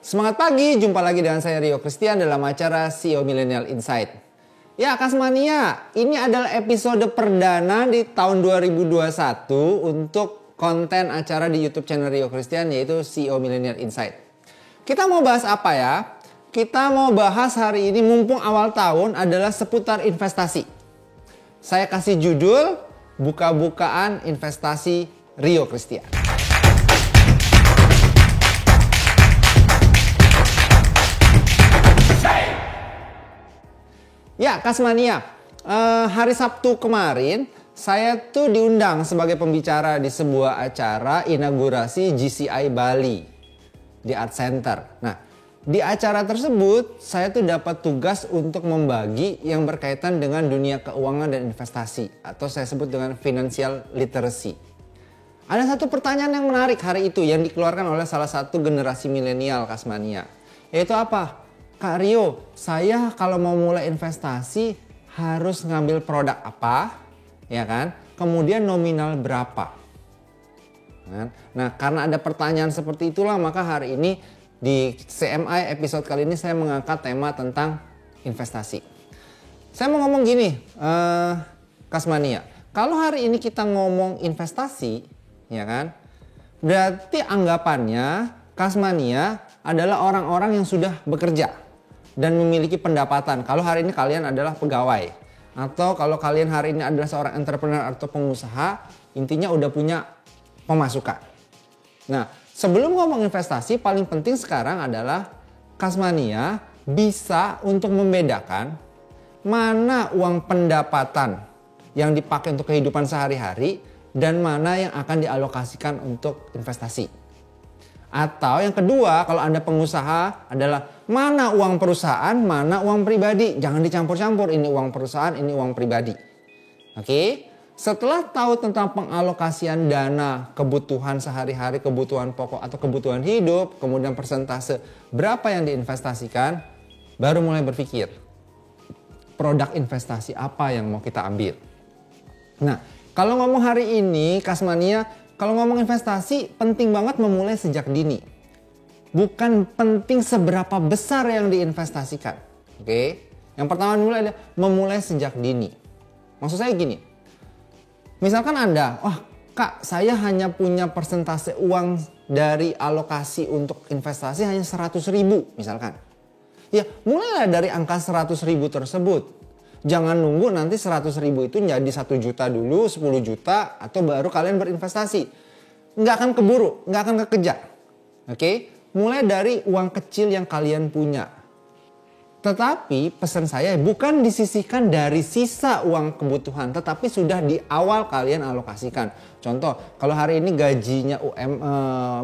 Semangat pagi, jumpa lagi dengan saya Rio Christian dalam acara CEO Millennial Insight. Ya Kasmania, ini adalah episode perdana di tahun 2021 untuk konten acara di YouTube channel Rio Christian yaitu CEO Millennial Insight. Kita mau bahas apa ya? Kita mau bahas hari ini mumpung awal tahun adalah seputar investasi. Saya kasih judul buka-bukaan investasi Rio Christian. Ya Kasmania, hari Sabtu kemarin saya tuh diundang sebagai pembicara di sebuah acara inaugurasi GCI Bali di Art Center. Nah, di acara tersebut saya tuh dapat tugas untuk membagi yang berkaitan dengan dunia keuangan dan investasi atau saya sebut dengan financial literacy. Ada satu pertanyaan yang menarik hari itu yang dikeluarkan oleh salah satu generasi milenial Kasmania, yaitu apa? Kak Rio, saya kalau mau mulai investasi harus ngambil produk apa, ya kan? Kemudian nominal berapa? Nah, karena ada pertanyaan seperti itulah maka hari ini di CMI episode kali ini saya mengangkat tema tentang investasi. Saya mau ngomong gini, Kasmania, kalau hari ini kita ngomong investasi, ya kan? Berarti anggapannya Kasmania adalah orang-orang yang sudah bekerja dan memiliki pendapatan. Kalau hari ini kalian adalah pegawai atau kalau kalian hari ini adalah seorang entrepreneur atau pengusaha, intinya udah punya pemasukan. Nah, sebelum ngomong investasi, paling penting sekarang adalah Kasmania bisa untuk membedakan mana uang pendapatan yang dipakai untuk kehidupan sehari-hari dan mana yang akan dialokasikan untuk investasi. Atau yang kedua, kalau Anda pengusaha adalah mana uang perusahaan, mana uang pribadi. Jangan dicampur-campur, ini uang perusahaan, ini uang pribadi. Oke? Setelah tahu tentang pengalokasian dana, kebutuhan sehari-hari, kebutuhan pokok atau kebutuhan hidup, kemudian persentase berapa yang diinvestasikan, baru mulai berpikir produk investasi apa yang mau kita ambil. Nah, kalau ngomong hari ini, Kasmania, kalau ngomong investasi penting banget memulai sejak dini. Bukan penting seberapa besar yang diinvestasikan. Oke? Yang pertama adalah memulai sejak dini. Maksud saya gini. Misalkan Anda, Kak, saya hanya punya persentase uang dari alokasi untuk investasi hanya 100.000 misalkan. Ya, mulailah dari angka 100.000 tersebut. Jangan nunggu nanti 100.000 itu jadi 1 juta dulu, 10 juta atau baru kalian berinvestasi. Nggak akan keburu, nggak akan kekejar. Oke? Mulai dari uang kecil yang kalian punya. Tetapi pesan saya bukan disisihkan dari sisa uang kebutuhan, tetapi sudah di awal kalian alokasikan. Contoh, kalau hari ini gajinya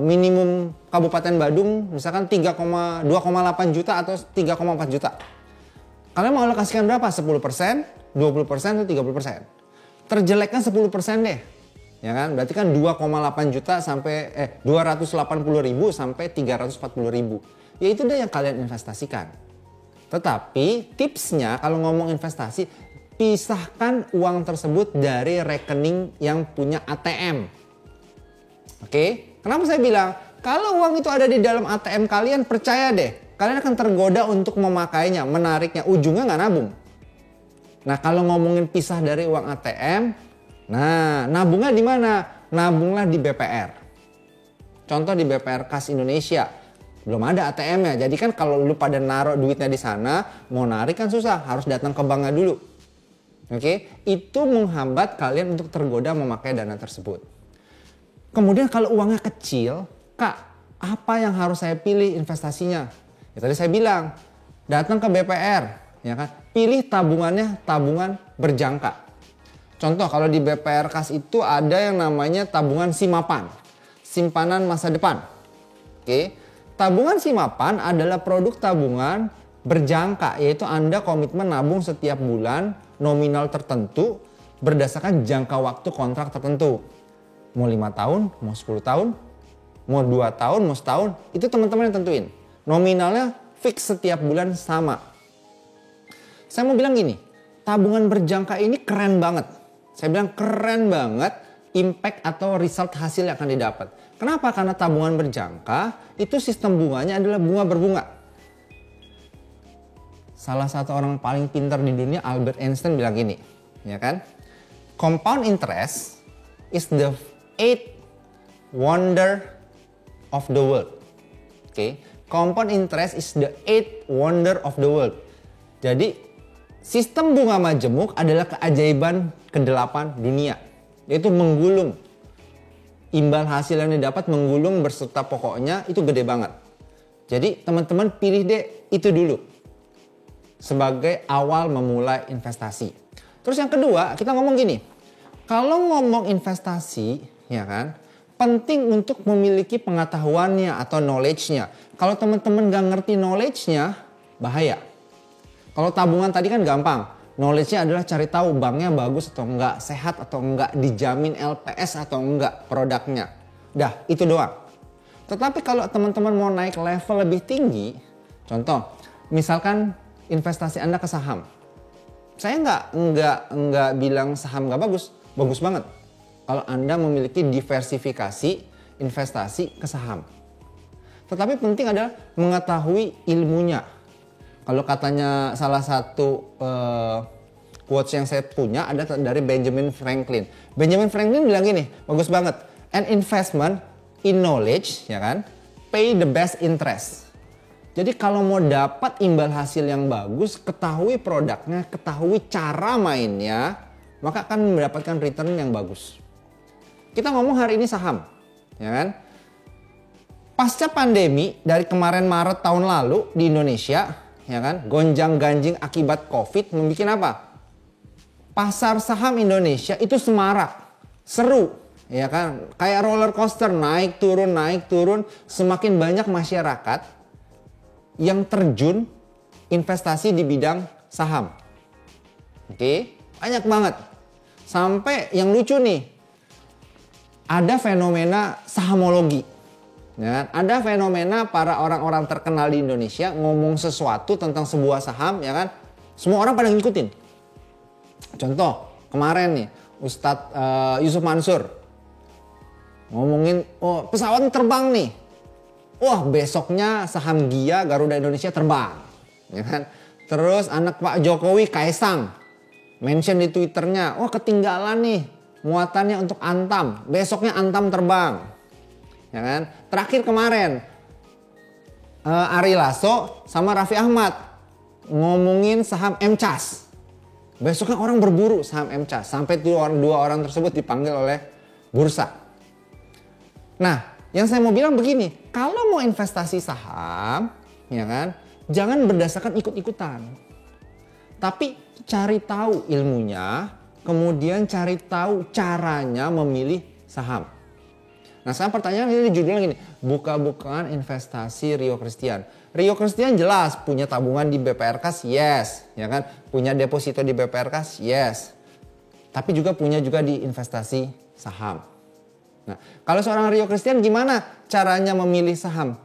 minimum Kabupaten Badung misalkan 2,8 juta atau 3,4 juta. Kalian mau alokasikan berapa? 10%, 20% atau 30%? Terjeleknya 10% deh. Ya kan? Berarti kan 2,8 juta sampai 280.000 sampai 340.000. Ya itu deh yang kalian investasikan. Tetapi tipsnya kalau ngomong investasi, pisahkan uang tersebut dari rekening yang punya ATM. Oke? Kenapa saya bilang? Kalau uang itu ada di dalam ATM kalian, percaya deh. Kalian akan tergoda untuk memakainya, menariknya. Ujungnya nggak nabung. Nah kalau ngomongin pisah dari uang ATM, nah nabungnya di mana? Nabunglah di BPR. Contoh di BPR Kas Indonesia. Belum ada ATM-nya. Jadi kan kalau lu pada naruh duitnya di sana, mau narik kan susah. Harus datang ke banknya dulu. Oke? Itu menghambat kalian untuk tergoda memakai dana tersebut. Kemudian kalau uangnya kecil, Kak, apa yang harus saya pilih investasinya? Ya, tadi saya bilang, datang ke BPR, ya kan? Pilih tabungannya tabungan berjangka. Contoh kalau di BPR Kas itu ada yang namanya tabungan Simapan, simpanan masa depan. Oke, tabungan Simapan adalah produk tabungan berjangka, yaitu Anda komitmen nabung setiap bulan nominal tertentu berdasarkan jangka waktu kontrak tertentu. Mau 5 tahun, mau 10 tahun, mau 2 tahun, mau setahun, itu teman-teman yang tentuin. Nominalnya fix setiap bulan sama. Saya mau bilang gini, tabungan berjangka ini keren banget. Saya bilang keren banget impact atau result hasil yang akan didapat. Kenapa? Karena tabungan berjangka itu sistem bunganya adalah bunga berbunga. Salah satu orang paling pintar di dunia, Albert Einstein, bilang gini, ya kan? Compound interest is the eighth wonder of the world. Oke, compound interest is the eighth wonder of the world. Jadi sistem bunga majemuk adalah keajaiban ke-8 dunia, yaitu menggulung. Imbal hasil yang didapat menggulung berserta pokoknya itu gede banget. Jadi teman-teman pilih deh itu dulu sebagai awal memulai investasi. Terus yang kedua, kita ngomong gini. Kalau ngomong investasi, ya kan, penting untuk memiliki pengetahuannya atau knowledge-nya. Kalau teman-teman gak ngerti knowledge-nya, bahaya. Kalau tabungan tadi kan gampang. Knowledge-nya adalah cari tahu banknya bagus atau enggak, sehat atau enggak, dijamin LPS atau enggak produknya. Dah, itu doang. Tetapi kalau teman-teman mau naik level lebih tinggi, contoh, misalkan investasi Anda ke saham. Saya enggak bilang saham enggak bagus, bagus banget. Kalau Anda memiliki diversifikasi investasi ke saham. Tetapi penting adalah mengetahui ilmunya. Kalau katanya salah satu quotes yang saya punya ada dari Benjamin Franklin. Benjamin Franklin bilang gini, bagus banget. An investment in knowledge, ya kan, pay the best interest. Jadi kalau mau dapat imbal hasil yang bagus, ketahui produknya, ketahui cara mainnya, maka akan mendapatkan return yang bagus. Kita ngomong hari ini saham, ya kan? Pasca pandemi dari kemarin Maret tahun lalu di Indonesia, ya kan, gonjang-ganjing akibat COVID membuat apa? Pasar saham Indonesia itu semarak, seru, ya kan? Kayak roller coaster, naik turun, semakin banyak masyarakat yang terjun investasi di bidang saham. Oke, banyak banget. Sampai yang lucu nih, ada fenomena sahamologi. Ya, ada fenomena para orang-orang terkenal di Indonesia ngomong sesuatu tentang sebuah saham, ya kan? Semua orang pada ngikutin. Contoh, kemarin nih Ustadz Yusuf Mansur ngomongin, oh pesawat terbang nih. Wah, besoknya saham Gia Garuda Indonesia terbang, ya kan? Terus anak Pak Jokowi Kaisang mention di Twitternya, wah ketinggalan nih muatannya untuk Antam, besoknya Antam terbang. Ya kan? Terakhir kemarin Ari Lasso sama Raffi Ahmad ngomongin saham MCAS. Besoknya orang berburu saham MCAS sampai dua orang tersebut dipanggil oleh bursa. Nah, yang saya mau bilang begini, kalau mau investasi saham, ya kan, jangan berdasarkan ikut-ikutan. Tapi cari tahu ilmunya, kemudian cari tahu caranya memilih saham. Nah, sekarang pertanyaan ini judulnya gini, buka-bukaan investasi Rio Christian. Rio Christian jelas punya tabungan di BPRKAS, yes, ya kan? Punya deposito di BPRKAS, yes. Tapi juga punya di investasi saham. Nah, kalau seorang Rio Christian gimana caranya memilih saham?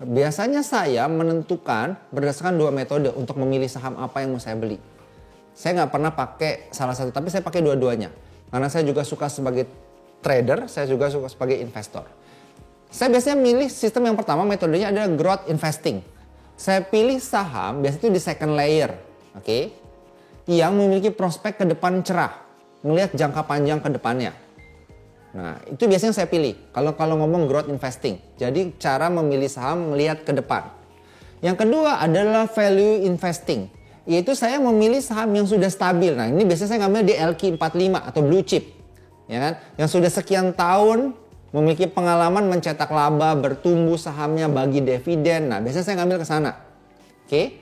Biasanya saya menentukan berdasarkan 2 metode untuk memilih saham apa yang mau saya beli. Saya nggak pernah pakai salah satu, tapi saya pakai dua-duanya. Karena saya juga suka sebagai trader, saya juga suka sebagai investor. Saya biasanya milih sistem yang pertama, metodenya adalah growth investing. Saya pilih saham biasanya itu di second layer, oke? Yang memiliki prospek ke depan cerah, melihat jangka panjang ke depannya. Nah, itu biasanya saya pilih kalau ngomong growth investing. Jadi cara memilih saham melihat ke depan. Yang kedua adalah value investing, yaitu saya memilih saham yang sudah stabil. Nah, ini biasanya saya ngambil di LQ45 atau blue chip. Ya kan? Yang sudah sekian tahun memiliki pengalaman mencetak laba, bertumbuh sahamnya, bagi dividen. Nah, biasanya saya ngambil ke sana. Oke.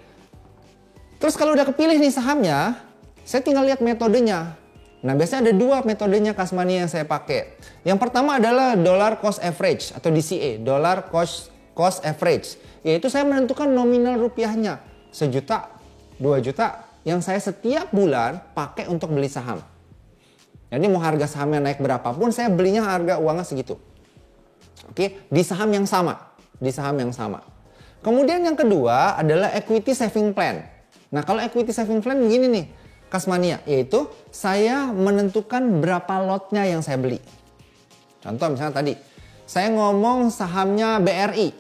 Terus kalau udah kepilih nih sahamnya, saya tinggal lihat metodenya. Nah, biasanya ada 2 metodenya Kasmani yang saya pakai. Yang pertama adalah dollar cost average atau DCA, dollar cost average. Yaitu saya menentukan nominal rupiahnya, 1 juta, 2 juta yang saya setiap bulan pakai untuk beli saham. Jadi mau harga sahamnya naik berapapun, saya belinya harga uangnya segitu. Oke, di saham yang sama. Kemudian yang kedua adalah equity saving plan. Nah, kalau equity saving plan begini nih, Kasmania, yaitu saya menentukan berapa lotnya yang saya beli. Contoh misalnya tadi, Saya ngomong sahamnya BRI.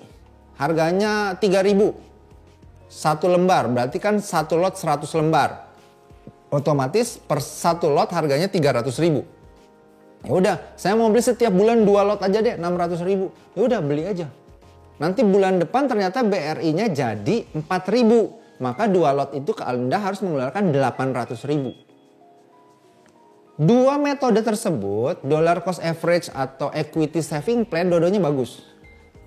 Harganya 3.000. Satu lembar, berarti kan satu lot 100 lembar. Otomatis per satu lot harganya 300.000. Ya udah, saya mau beli setiap bulan 2 lot aja deh, 600.000. Ya udah, beli aja. Nanti bulan depan ternyata BRI-nya jadi 4.000. Maka 2 lot itu Anda harus mengeluarkan 800.000. Dua metode tersebut, dollar cost average atau equity saving plan, dua-duanya bagus.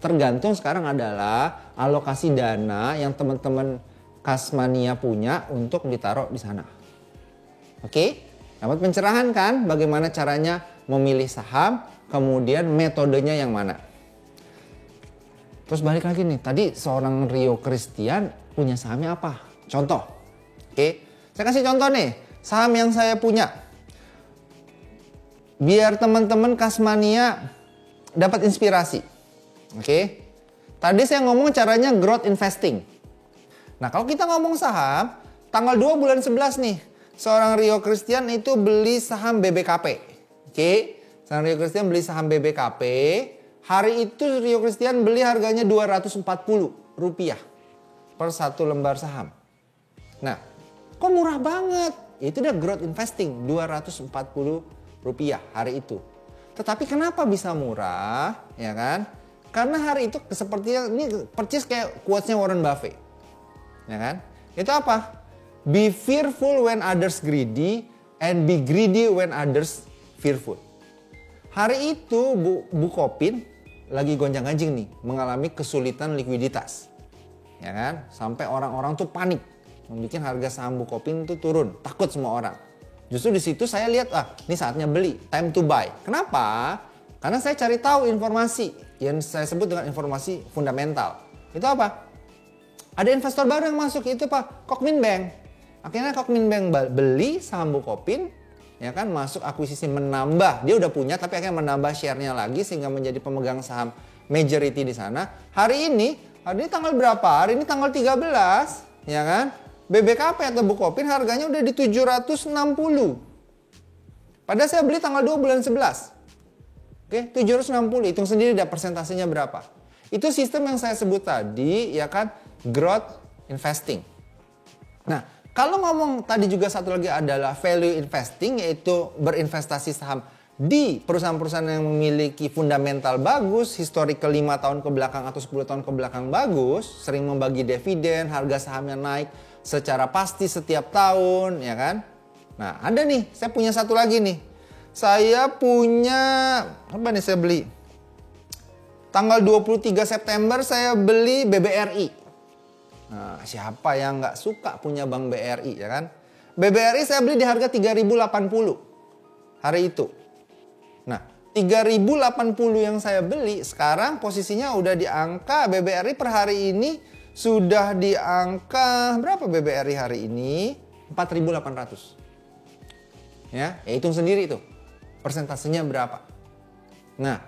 Tergantung sekarang adalah alokasi dana yang teman-teman Kasmania punya untuk ditaruh di sana. Oke? Dapat pencerahan kan bagaimana caranya memilih saham, kemudian metodenya yang mana. Terus balik lagi nih, tadi seorang Rio Christian punya sahamnya apa? Contoh. Oke, saya kasih contoh nih, saham yang saya punya. Biar teman-teman Kasmania dapat inspirasi. Oke, tadi saya ngomong caranya growth investing. Nah, kalau kita ngomong saham, tanggal 2 bulan 11 nih, seorang Rio Christian itu beli saham BBKP. Oke, seorang Rio Christian beli saham BBKP. Hari itu Rio Christian beli harganya Rp240 per satu lembar saham. Nah, kok murah banget? Itu udah growth investing, Rp240 hari itu. Tetapi kenapa bisa murah? Ya kan? Karena hari itu sepertinya ini persis kayak quotes-nya Warren Buffett. Ya kan? Itu apa? Be fearful when others greedy and be greedy when others fearful. Hari itu Bukopin lagi gonjang-ganjing nih, mengalami kesulitan likuiditas. Ya kan? Sampai orang-orang tuh panik, membuat harga saham Bukopin tuh turun, takut semua orang. Justru di situ saya lihat, ini saatnya beli, time to buy. Kenapa? Karena saya cari tahu informasi yang saya sebut dengan informasi fundamental. Itu apa? Ada investor baru yang masuk, itu Pak, Kokmin Bank. Akhirnya Kokmin Bank beli saham Bukopin, ya kan, masuk akuisisi, menambah, dia udah punya tapi akhirnya menambah share-nya lagi sehingga menjadi pemegang saham majority di sana. Hari ini tanggal berapa? Hari ini tanggal 13, ya kan? BBKP atau Bukopin harganya udah di 760. Padahal saya beli tanggal 2 bulan 11. Oke, 760, hitung sendiri dah persentasenya berapa. Itu sistem yang saya sebut tadi, ya kan, growth investing. Nah, kalau ngomong tadi juga satu lagi adalah value investing, yaitu berinvestasi saham di perusahaan-perusahaan yang memiliki fundamental bagus, historical 5 tahun ke belakang atau 10 tahun ke belakang bagus, sering membagi dividen, harga sahamnya naik secara pasti setiap tahun, ya kan? Nah, ada nih, saya punya satu lagi nih. Saya punya, apa nih saya beli? Tanggal 23 September saya beli BBRI. Nah, siapa yang nggak suka punya Bank BRI, ya kan? BBRI saya beli di harga 3.080 hari itu. Nah, 3.080 yang saya beli sekarang posisinya udah di angka BBRI per hari ini sudah di angka berapa BBRI hari ini? 4.800. Ya hitung sendiri tuh. Persentasenya berapa? Nah,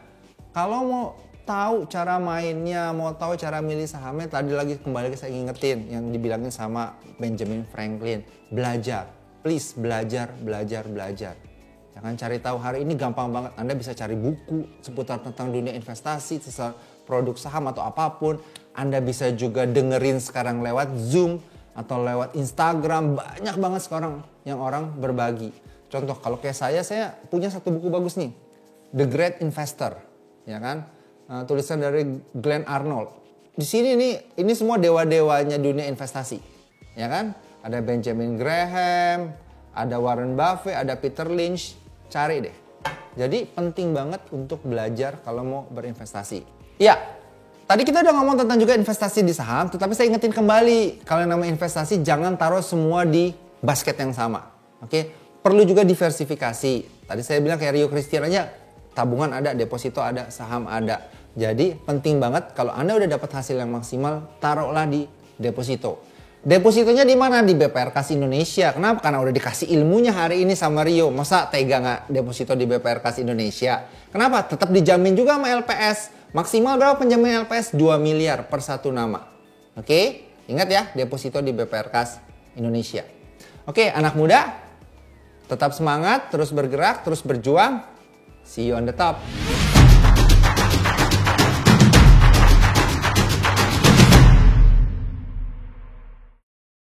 kalau mau tahu cara mainnya, mau tahu cara milih sahamnya, tadi lagi kembali saya ingetin yang dibilangin sama Benjamin Franklin. Belajar. Please belajar. Jangan cari tahu hari ini gampang banget. Anda bisa cari buku seputar tentang dunia investasi, seputar produk saham atau apapun. Anda bisa juga dengerin sekarang lewat Zoom atau lewat Instagram. Banyak banget sekarang yang orang berbagi. Contoh kalau kayak saya punya satu buku bagus nih. The Great Investor. Ya kan? Tulisan dari Glenn Arnold. Di sini nih, ini semua dewa-dewanya dunia investasi. Ya kan? Ada Benjamin Graham, ada Warren Buffett, ada Peter Lynch. Cari deh. Jadi penting banget untuk belajar kalau mau berinvestasi. Ya, tadi kita udah ngomong tentang juga investasi di saham, tetapi saya ingetin kembali, kalau yang namanya investasi jangan taruh semua di basket yang sama. Oke? Perlu juga diversifikasi. Tadi saya bilang kayak Rio Christian aja, tabungan ada, deposito ada, saham ada. Jadi penting banget kalau Anda udah dapat hasil yang maksimal, taruhlah di deposito. Depositonya di mana? Di BPR Kas Indonesia. Kenapa? Karena udah dikasih ilmunya hari ini sama Rio. Masa tega nggak deposito di BPR Kas Indonesia? Kenapa? Tetap dijamin juga sama LPS. Maksimal berapa penjamin LPS? 2 miliar per satu nama. Oke? Ingat ya, deposito di BPR Kas Indonesia. Oke, anak muda, tetap semangat, terus bergerak, terus berjuang. See you on the top.